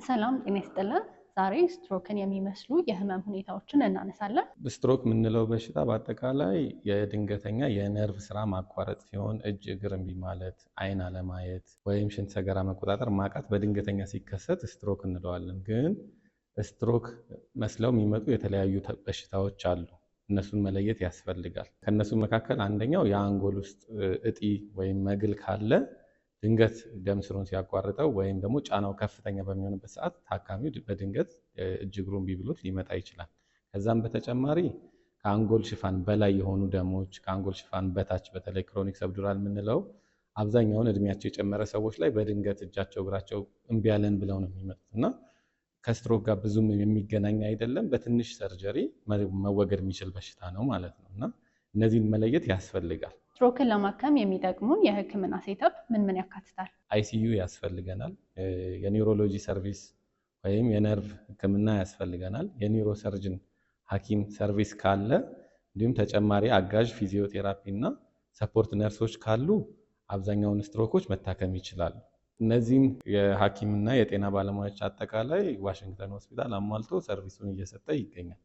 ሰላም ጤና ይስጥልን። ዛሬ ስትሮክን የሚመስሉ የህመም ሁኔታዎችን እናነሳለን። ስትሮክ የምንለው በሽታ በአጠቃላይ የድንገተኛ የነርቭ ስራ ማቋረጥ ሲሆን እጅ እግር እምቢ ማለት፣ አይን አለማየት ወይም ሽንት ሰገራ መቆጣጠር ማቃት በድንገተኛ ሲከሰት ስትሮክ እንለዋለን። ግን ስትሮክ መስለው የሚመጡ የተለያዩ በሽታዎች አሉ። እነሱን መለየት ያስፈልጋል። ከነሱ መካከል አንደኛው የአንጎል ውስጥ እጢ ወይም መግል ካለ ድንገት ደም ስሩን ሲያቋርጠው ወይም ደግሞ ጫናው ከፍተኛ በሚሆንበት ሰዓት ታካሚው በድንገት እጅ እግሩ እምቢ ብሎት ሊመጣ ይችላል። ከዛም በተጨማሪ ከአንጎል ሽፋን በላይ የሆኑ ደሞች ከአንጎል ሽፋን በታች በተለይ ክሮኒክ ሰብዱራል የምንለው አብዛኛውን እድሜያቸው የጨመረ ሰዎች ላይ በድንገት እጃቸው እግራቸው እምቢ ያለን ብለው ነው የሚመጡት እና ከስትሮክ ጋር ብዙም የሚገናኝ አይደለም። በትንሽ ሰርጀሪ መወገድ የሚችል በሽታ ነው ማለት ነው እና እነዚህን መለየት ያስፈልጋል። ስትሮክን ለማከም የሚጠቅሙን የህክምና ሴታፕ ምን ያካትታል? አይሲዩ ያስፈልገናል። የኒውሮሎጂ ሰርቪስ ወይም የነርቭ ህክምና ያስፈልገናል። የኒውሮ ሰርጅን ሐኪም ሰርቪስ ካለ እንዲሁም ተጨማሪ አጋዥ ፊዚዮቴራፒ እና ሰፖርት ነርሶች ካሉ አብዛኛውን ስትሮኮች መታከም ይችላሉ። እነዚህም የሐኪምና የጤና ባለሙያዎች አጠቃላይ ዋሽንግተን ሆስፒታል አሟልቶ ሰርቪሱን እየሰጠ ይገኛል።